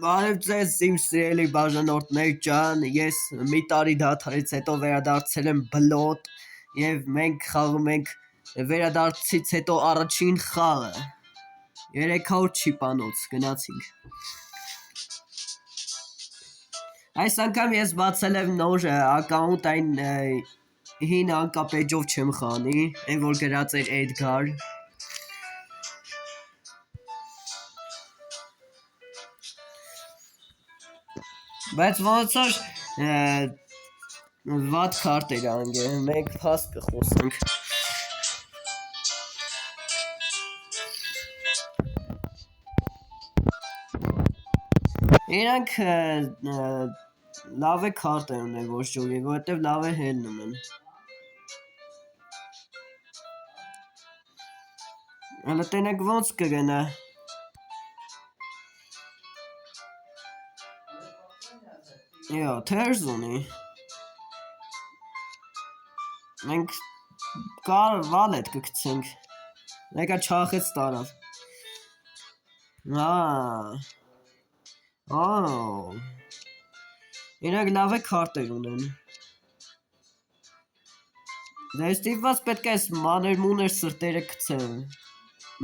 Բարև ձեզ իմ սիրելի բաժանորդներ ջան, ես մի տարի դադարից հետո վերադարձել եմ բլոտ եւ մենք խաղում ենք վերադարձից հետո առաջին խաղը 300 չիպանոց գնացինք Այս անգամ ես բացել եմ նոր ակաունտ այն հին անկապեջով չեմ խանի այն որ գրած էր Edgar Բայց ոնց որ վատ քարտ էր անգել, մենք փաստ կխոսենք Իրանք լավ է քարտ են ունեն ոչ ժողի, որովհետև լավ է հելնում են Հələ տենեք ոնց կգնա Yo, թերզ ունի Մենք կար վալետ կգցենք Մեկա չախեց տարավ Իրանք լավ է քարտեր ունեն Դե ստիպված պետք է ես մաներ մուներ սրտերը կցեմ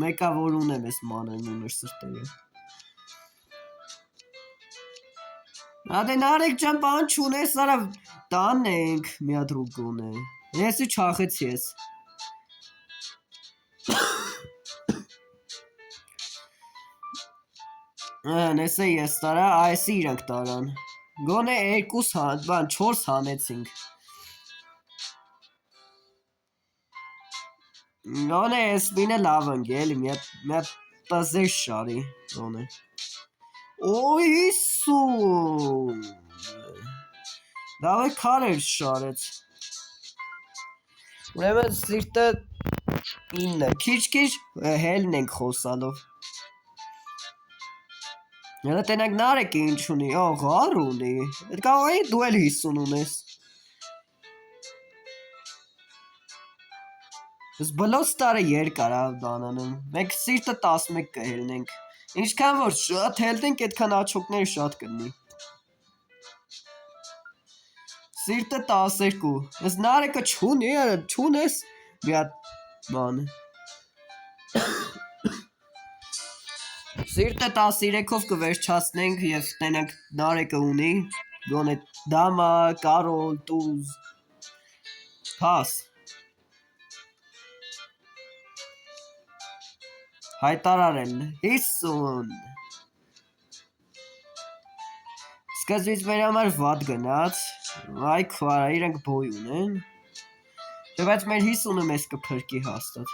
Մեկա որ ունեմ ես մաներ մուներ սրտերը Ադե նարեկ ջան բան չունես, արա տանն ենք մի հատ ռուկ գոնե Ես ու չախեցի ես Նեսե ես տարա, այսի իրանք տարան Գոնե 4 հանեցինք Գոնե ես մինը լավ ընգել, մի հատ տզեր շարի Գոնե Ոյ իսուն Լավ է քար էր շարեց Ուրեմն սիրտը 9 Քիչ հելն ենք խոսալով Հələ տենակ նարեք ինչ ունի, աղար ունի Էդ կարող էի դու էլ 50 ունես Ես բլոց տարը երկար բանանում Մենք սիրտը 11 կհելնենք Ինչքան որ շատ հելնենք, այդքան աչոկները շատ կլինի Սիրտը 12 Ես նարեկը չունես մի հատ բան Սիրտը 13-ով կվերջացնենք և տենանք նարեկը ունի Գոնե դամա, կարոլ, տուզ Պաս Հայտարարել 50 Սկզբից մեր համար վատ գնաց Այ քվարա, իրանք բոյ ունեն Դե բայց մեր 50-ը մեզ կփրկի հաստատ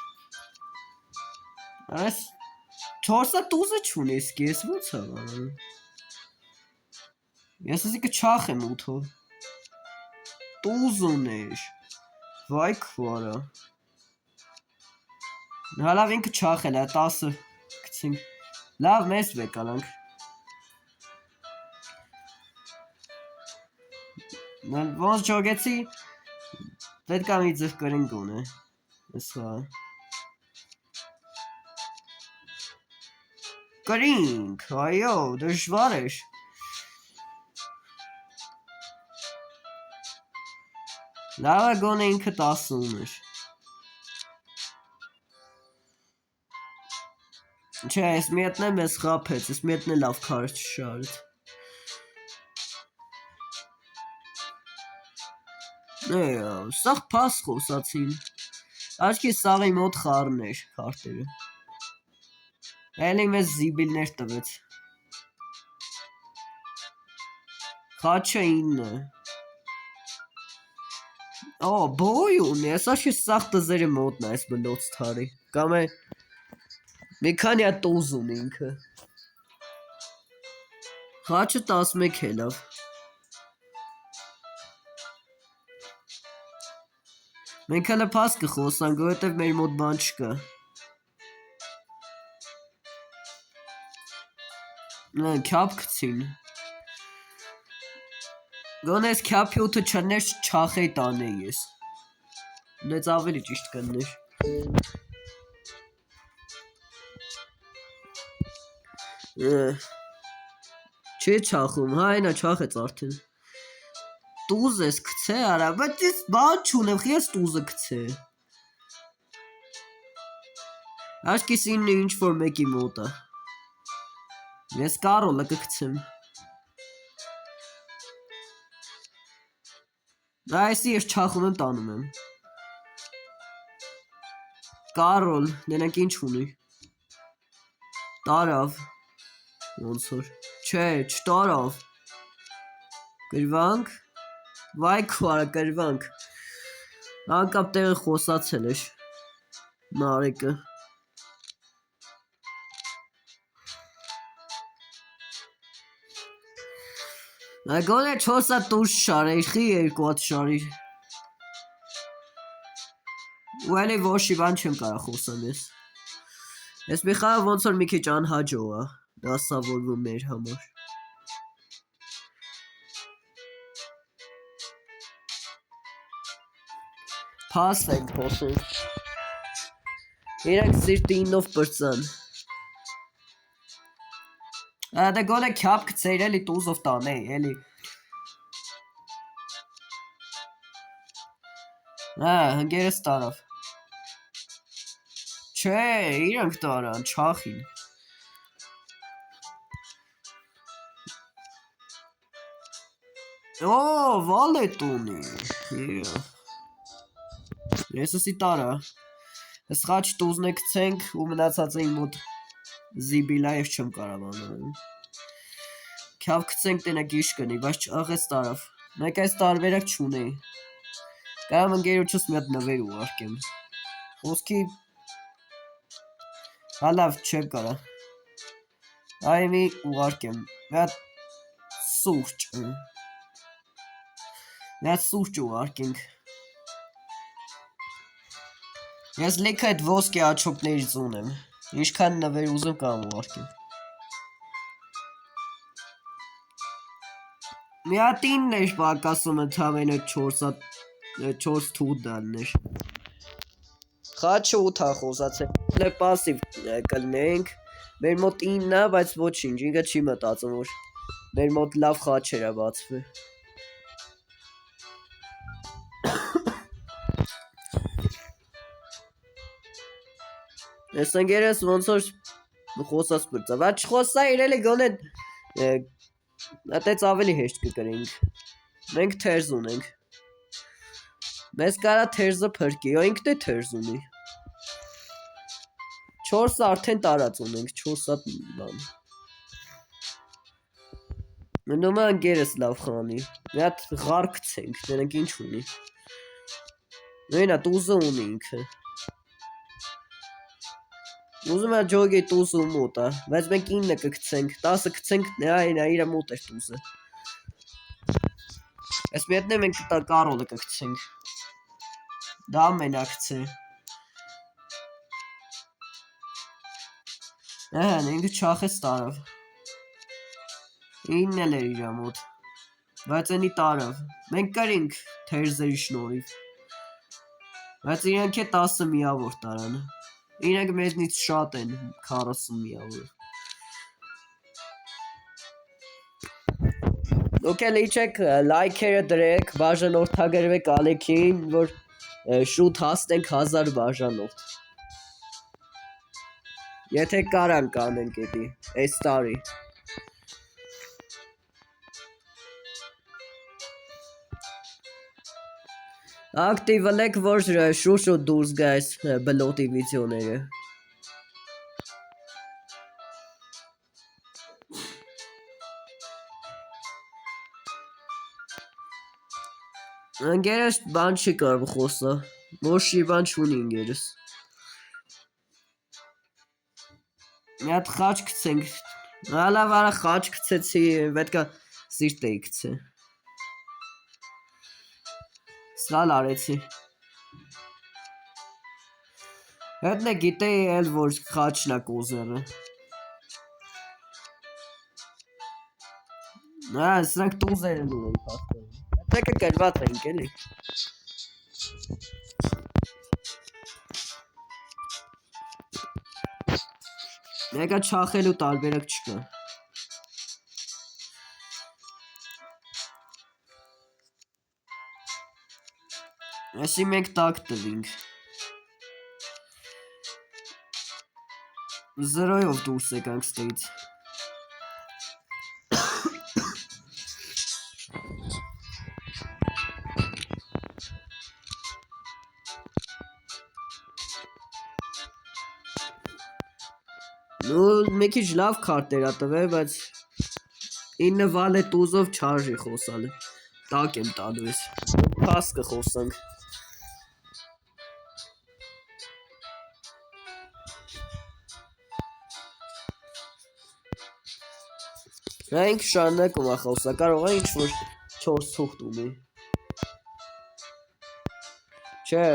Այս 4-ը տուզը չունես կես ոնց է վարանում Ես ասի կչախ եմ 8-ով Տուզ ուներ Վայ քվարա Հալավ ինքը չախել է 10-ը գցինք Լավ մեզ վեկալանք Ոնց ճոգեցի Պետք է մի ձև կրենք գոնե Ես խաղ Կրինք, այո, դժվար էր Լավը գոնե ինքը 10 ուներ Չէ, ես մի հատնը մեզ խապեց, ես մի հատնը լավ քար չշարեց Սաղ պաս խոսացին Աչքի սաղի մոտ խարն էր քարտերը Էլի մեզ զիբիլներ տվեց Խաչը 9 բոյ ունի, ես աչքի սաղ տզերը մոտն այս բլոց թարի Կամ է Մի քանի հատ տուզ ունի ինքը Խաչը 11 է լավ Մենք հələ պաս կխոսանք, որովհետև մեր մոտ բան չկա Քյապ կցին Գոնե ես քյապի ութը չներ չախեի տանեի ես Դեծ ավելի ճիշտ կներ Չի չախում, հա այնա չախեց արդեն։ Տուզ ես գցե արա, բայց ես բան չունեմ, ես տուզը գցե։ Աշկիս ինը ինչ որ մեկի մոտ է։ Ես Կարոլը կգցեմ։ Այսի ես չախում եմ տանում եմ։ Կարոլ, դենակ ինչ ունի։ Տարավ։ Ոնց որ։ Չէ, չտարավ։ Գրվանք։ Վայ քորա գրվանք։ Անկապ տեղը խոսացել էր։ Նարեկը։ Գոնե 4 հատ տուժ շարեր, խի 2 հատ շարիր։ Ու էլի ոչի բան չեմ կարող խոսեմ ես։ Ես մի խաղ ոնց որ մի քիչ անհաջող է, դասավորվում մեր համար։ Փաստ ենք խոսում։ Իրենք սիրտի ինով բրծան։ Դե գոնե քյապ գցեիր էլի տուզով տանեի, էլի։ Հնգերս տարավ։ Չէ, իրանք տարան, չախին։ Օ, վալետ ունի։ Ես ասի տարա։ Սխաչ տուզն է գցենք ու մնացածը իմ մոտ զիբիլա ես չեմ կարող անել։ Քյավ գցենք տենա գիշ կնի, բայց աղես տարավ։ Մեկ այս տարբերակ չունեի։ Կարամ ընկերոջս մի հատ նվեր ուղարկեմ։ Խոսքի հալավ չեմ կարա։ Այ մի ուղարկեմ։ Մի հատ սուրճ։ Մի հատ սուրճ ուղարկենք։ Ես լիքը այդ ոսկե աչոկներից ունեմ։ Ինչքան նվեր ուզում կամ ուղարկեմ։ Մի հատ ինն էր պակասում ընդամենը 4 թուղթ դալներ։ Խաչը 8 խոսացել, պասիվ կլնենք, մեր մոտ 9-ը, բայց ոչինչ, ինքը չի մտածում, որ մեր մոտ լավ խաչեր է բացվի։ Ես ընկերս ոնց որ խոսած բրծա, բայց չխոսա իրելի գոնե այդեց ավելի հեշտ կկրենք, մենք թերզ ունենք, մեզ կարա թերզը պրկի, ո ինքն է թերզ ունի, 4 արդեն տարած ունենք, 4 հատ բան, մնում է ընկերս լավ խանի, մի հատ ғար գցենք, դրանք ինչ ունի, նույնա տուզը ունի ինքը, ուզում է ջոգի տուզը ու մոտ է, բայց մենք 9 կգցենք, 10 գցենք, նա իրա մոտ էր տուզը, ես մի հատնե մենք Կարոլը կգցենք, դա մենակ է, ինքը չախեց տարավ, 9 էլ էր իրա մոտ, բայց ենի տարավ, մենք կրինք թերզերի շնորիվ, բայց իրանք է 10 միավոր տարան, իրանք մեզնից շատ են 40 միավոր, դուք էլ իչեք լայքերը դրեք, բաժանորդագրվեք Ալեքին, որ շուտ հասնենք 1000 բաժանորդ, եթե կարան կանենք էդի, այս տարի, ակտիվելեք, որ շուշուտ դուրս գա այս բլոտի վիդեոները, ընկերս բան չի կարող խոսա, ոչի բան չունի ընկերս, մի հատ խաչ գցենք, լավ արա խաչ գցեցի, պետք է սիրտ էի գցե, սխալ արեցի, հետն է գիտեի էլ, որ խաչն է կոզերը, սրանք տուզեր են ունեն պաստորին, հետնեկը կրված ենք էլի, Մեկը չախելու տարբերակ չկա, Այսի մենք տակ տվինք։ 0-ով դուրս եկանք ստեից։ Մի քիչ լավ քարտեր ա տվել, բայց 9 վալետ ուզով չարժի խոսալ։ Տակ եմ տալուց։ Փաս կխոսանք։ Մենք շարունակում ա խոսա, կարող է ինչ-որ 4 թուղթ ունի։ Չէ։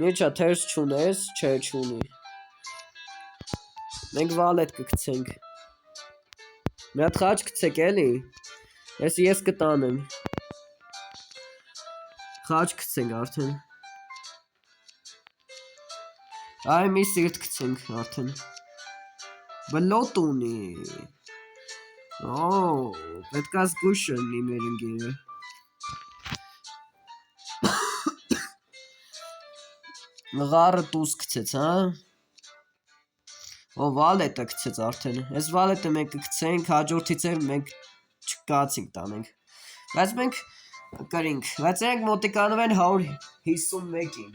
Ինչա թերս չունես, չէ չունի։ Մենք վալետ կգցենք։ Մի հատ խաչ գցեք էլի։ Ես կտանեմ։ Խաչ գցենք արդեն։ Այ մի սիրտ գցենք արդեն։ Բլոտ ունի։ Պետք է զգույշ լինի մեր ընկերը։ Ղարը տուզ գցեց, հա։ Վալետը գցեց արդեն։ Այս վալետը մենք կգցենք, հաջորդից էլ մենք չկացինք տանենք։ Բայց մենք կրինք, բայց ենք մոտիկանում են 151-ին։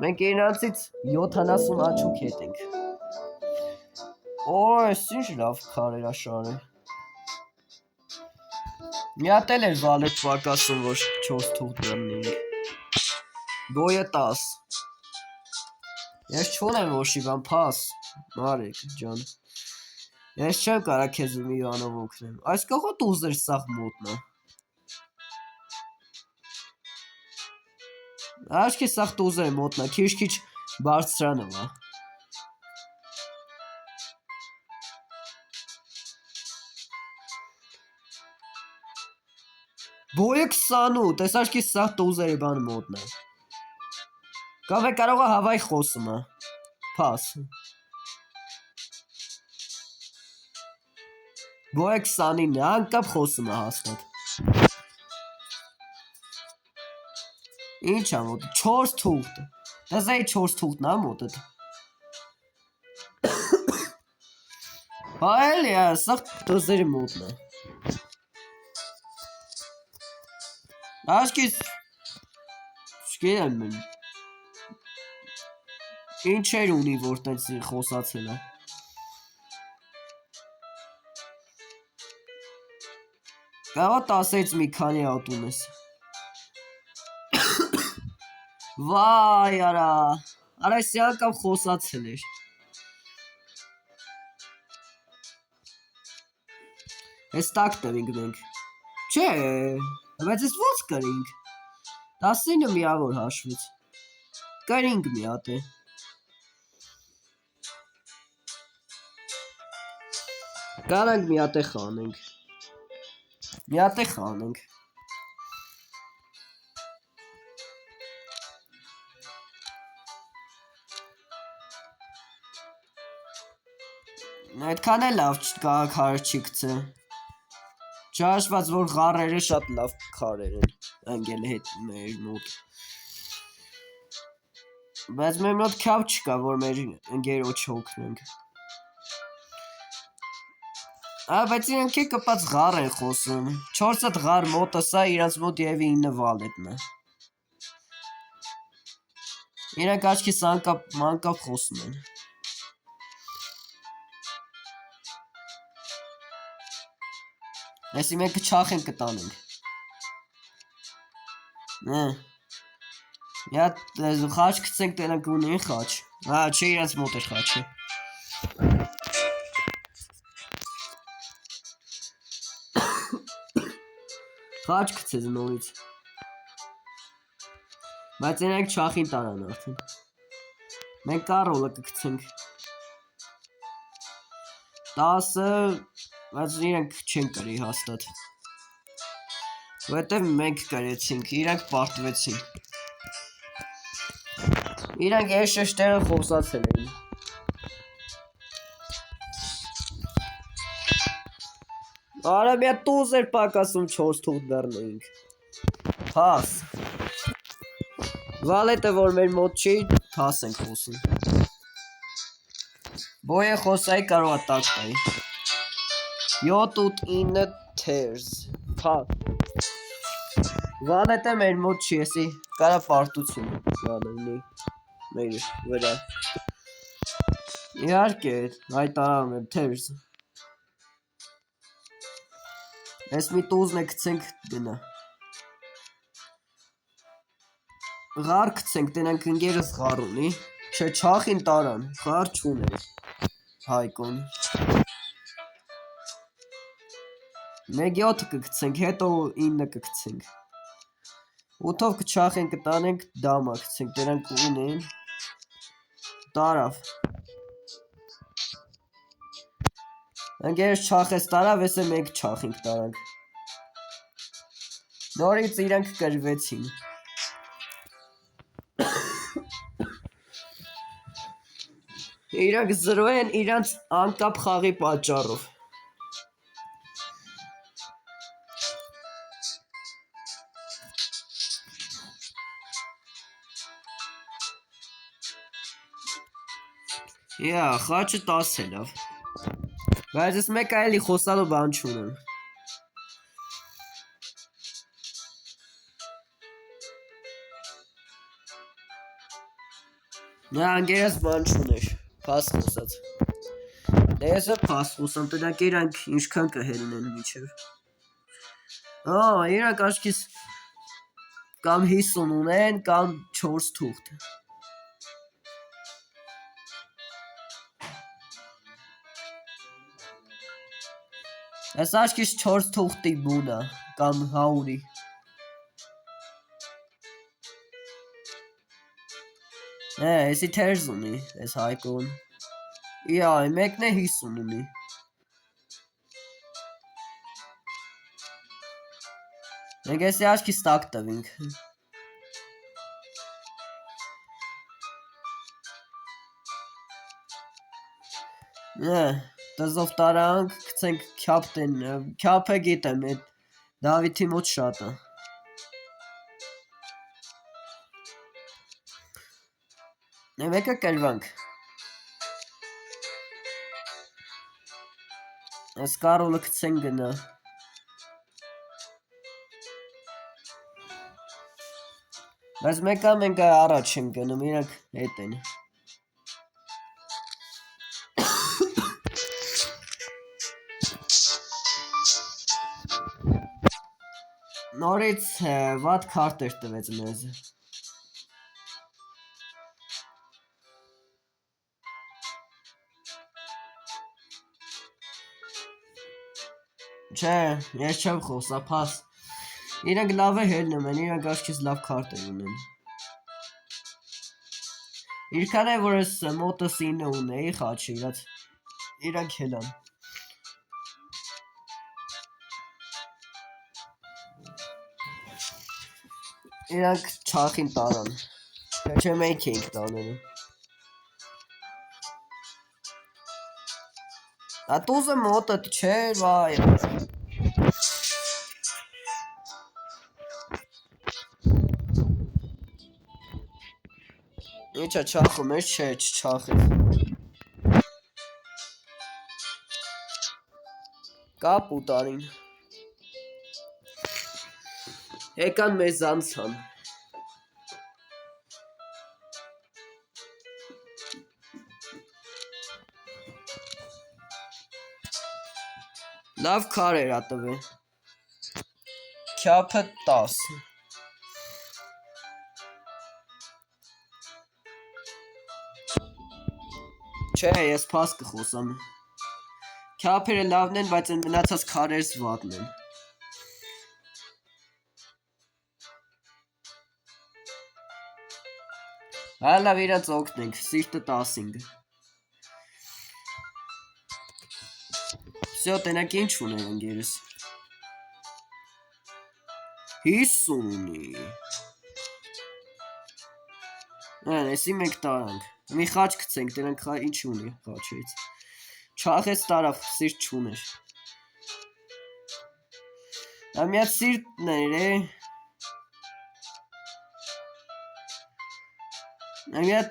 Մենք իրանցից 70 աչուկ հետենք։ Այս ինչ լավ քարեր ա շարը։ Մի հատ էլ էր վալետ պակասում, որ 4 թուղթ դրնեինք։ Գոյը 10։ Ես չունեմ ոշիվան փաս, Մարիկ ջան։ Ես չեմ կարա քեզ մի բանով օգնեմ։ Այս կողը տուզեր սաղ մոտնա։ Աչքի սաղ տուզեր մոտնա, քիչ բարձրանով ա։ Բոյը 28, այս աչքի սաղ տուզերի բան մոտնա։ Կավե կարող է հավայ խոսում ա։ Պաս։ Բոյը 29, անկապ խոսում ա հաստատ։ Ինչ ա մոտ, 4 թուղթ։ Դες այ 4 թուղթն ա մոտդ։ Հա էլի ա, սաղ տուզերի մոտնա։ Աշկիս, չգիտեմ մեն։ Ինչ էր ունի, որ տենց խոսացել է։ Կավա 10-ից մի քանի հատ ունես։ Վայ արա, այս յակավ խոսացել էր։ Ես տակ տվինք մենք։ Չէ, բայց ես ոնց կրինք։ 19 միավոր հաշվից։ Կրինք մի հատ է։ Կարանք մի հատ է խանենք։ Մի հատ է խանենք։ Այդքան է լավ քար չի գցե։ Չհաշված որ ղարերը շատ լավ քարեր են ընկել հետ մեր մոտ։ Բայց մեր մոտ քավ չկա որ մեր ընկերոջ օգնենք։ Բայց իրենք է կպած ղար են խոսում։ 4 հատ ղար մոտը սա իրանց մոտ եւի 9 վալետն է։ Իրանք աչքիս անկապ խոսում են։ Այսի մենք չախենք կտանենք։ Հատ խաչ գցենք տենանք ունեն խաչ։ Հա, չէ իրանց մոտ էր խաչը։ Խաչ գցեց նորից։ Բայց իրանք չախին տարան արդեն։ Մենք կարոլը կգցենք։ 10-ը բայց իրանք չեն կրի հաստատ։ Որտեւ մենք կրեցինք, իրանք պարտվեցին։ Իրանք այս շեշտերը խոսացել էին։ Արա մի հատ տուզ էր պակասում 4 թուղթ բեռնեինք։ Փաս։ Վալետը որ մեր մոտ չի, փաս ենք խոսում։ Բոյը խոսայի կարող է տակ տայի։ 7 8 9 թերզ։ Փաս։ Վալետը մեր մոտ չի, էսի կարա պարտություն լինի մեր վրա։ Իհարկե, հայտարարում եմ թերզ։ Ես մի տուզն է գցենք դնա։ Ղար գցենք, տնենք ընգերս ղար ունի, չէ չախին տարան, ղար չուներ, Հայկոն։ Մեկ 7 կգցենք, հետո 9 կգցենք։ 8-ով կչախենք կտանենք դամա գցենք, դրանք ունեն, տարավ։ Ընգերս չախես տարավ, եսը մեկ չախինք տարանք։ Նորից իրանք կրվեցին։ Իրանք զրո են իրանց անկապ խաղի պատճառով։ Իա, խաչը 10 է լավ։ Բայց ես մեկ այլի խոսալու բան չունեմ։ Նա անգերս բան չուներ, պաս խոսած։ Ես է պաս խոսամ, տնակ իրանք ինչքան կհելնեն միջև։ Իրանք աշկիս կամ 50 ունեն, կամ 4 թուղթ։ Ես աշկիս 4 թուղթի բունա, կամ հաուրի։ Եսի թերզ ունի, ես Հայկոն։ Իա, մեկն է 50 ունի։ Մենք եսի աշկիս տակ տվինք։ Տզով տարանք, կցենք կյապտեն, կյապը գիտեմ, Դավիթի մոտ շատ է։ Մեկը կրվանք։ Ես կարոլը կցենք գնա։ Բայց մեկա մենք առաջ ենք գնում, իրանք հետ են։ Նորից վատ քարտեր տվեց մեզ։ Չէ, ես չեմ խոսա, պաս։ Իրանք լավ է հելնում են, իրանք աշկիս լավ քարտեր ունեն։ Իրքան է, որ ես մոտս 9 ունեի խաչը իրանք հելան։ Իրանք չախին տարան, չէ մենք էինք տաներում։ Ատուզը մոտըտ չէր, վայ։ Իչա չախում ես, չէ, չչախես։ Կապ ուտարին։ Եկան մեզ անցան։ Լավ քար էր ատվել։ Քյապը 10։ Չէ, ես պաս կխոսամ։ Քյապերը լավն են, բայց են մնացած քարերս վատն են։ Լավ իրաց օգնենք, սիրտը 15։ Всё, տնակ ինչ ուներ ընգերս։ 50 ունի։ Եսի մենք տարանք։ Մի խաչ կցենք, տնանք ինչ ունի խաչից։ Չախեց տարավ, սիրտ չուներ։ Ամյա սիրտներ է։ Ամյա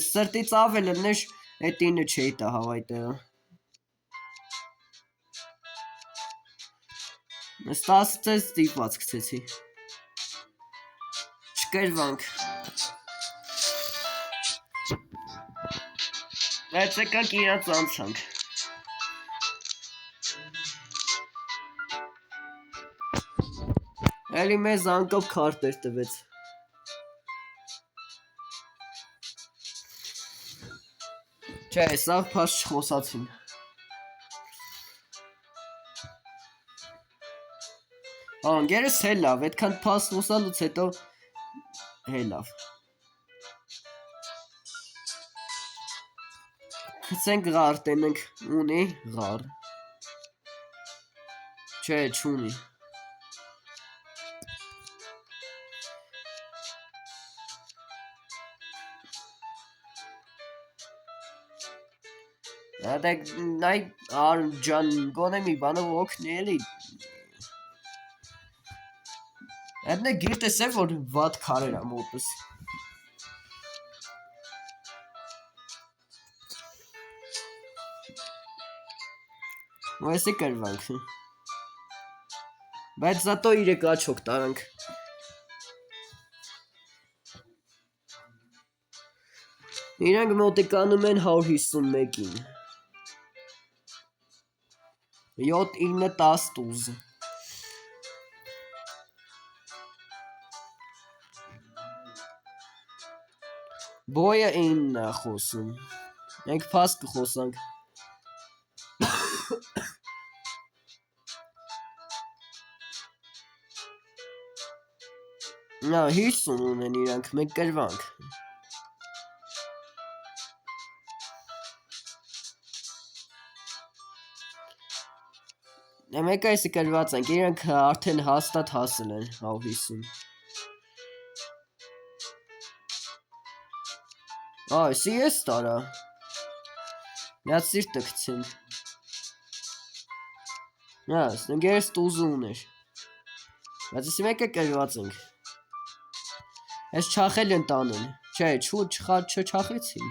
սրտից ավելը նշ այդ ինը չէի տա հավայտերը։ Ստասից ես ստիպված կցեցի։ Չկերվանք։ Բայց եկանք իրանց անցանք։ Էլի մեզ անկապ քարտեր տվեց։ Չէ, սաղ պաշ չխոսացին։ Անգերս հել լավ, այդքան պաս խոսալուց հետո հել լավ։ Կցենք ғար տենենք, ունի ғար։ Չէ, չունի։ Դեք նայ ջան գոնե մի բանով օգնի էլի։ Այդ գիրտ է որ վատ քարեր է մոտս։ Ոյսի կրվանք։ Բայց զատո 3 աչոք տարանք։ Իրանք մոտիկանում են 151-ին։ 7, 9, 10, 12։ Բոյը 9 է խոսում։ Մենք պաս կխոսանք։ Նա 50 ունեն իրանք, մենք կրվանք։ Մեկ այսի կրված ենք, իրանք արդեն հաստատ հասել են 50։ Այսի ես տարա։ Միած սիրտը կցենք։ Նաս, նգերս տուզը ուներ։ Բայց եսի մեկը կրված ենք։ Ես չախել են տանեն։ Չէ, չչախեցին։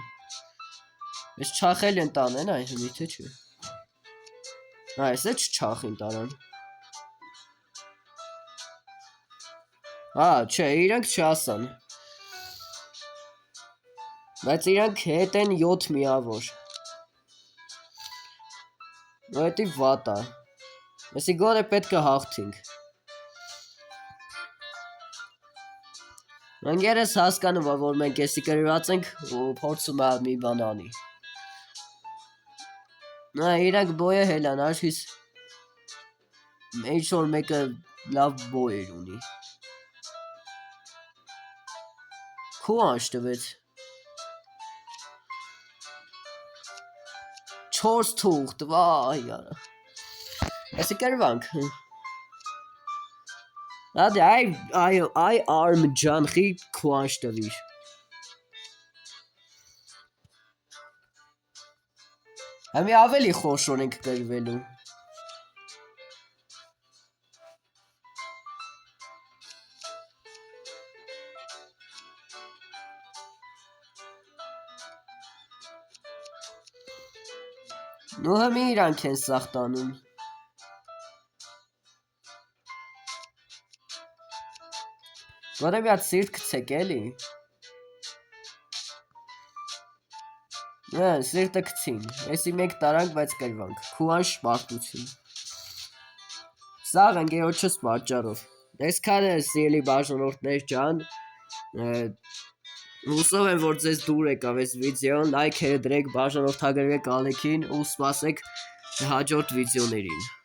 Ես չախել են տանեն, այ հմիթե չէ։ Այս է չչախին տարան։ Չէ, իրանք չասան։ Բայց իրանք հետ են 7 միավոր։ Նոյետի վատ է։ Եսի գոն է պետք է հաղթինք։ Մանգերս հասկանում է, որ մենք եսի կրված ենք ու փորձում է մի բան անի։ Նա իրանք բոյը հելան, աշխիս ինչ-որ մեկը լավ բոյեր ունի։ Քու անշտվեց։ 4 թուղթ, վայ արա։ Եսի կրվանք։ Ադե այ արմ ջանխի քու անշտվիր։ Համի ավելի խոշոր ենք կրվելու։ Նու համի իրանք են սաղտանում։ Գոնե մի հատ սիրտ կցեք էլի։ Սիրտը կցին, եսի մեկ տարանք, բայց կրվանք, քուան շպարտություն։ Սաղ ընգերոչս պատճարով։ Ես կան սիրելի բաժանորդներ ջան, հուսով եմ, որ ձեզ դուր եկավ ես վիդեոն, լայքերը դրեք, բաժանորդագրվեք ալեքին ու սպասեք հաջորդ վիդեոներին։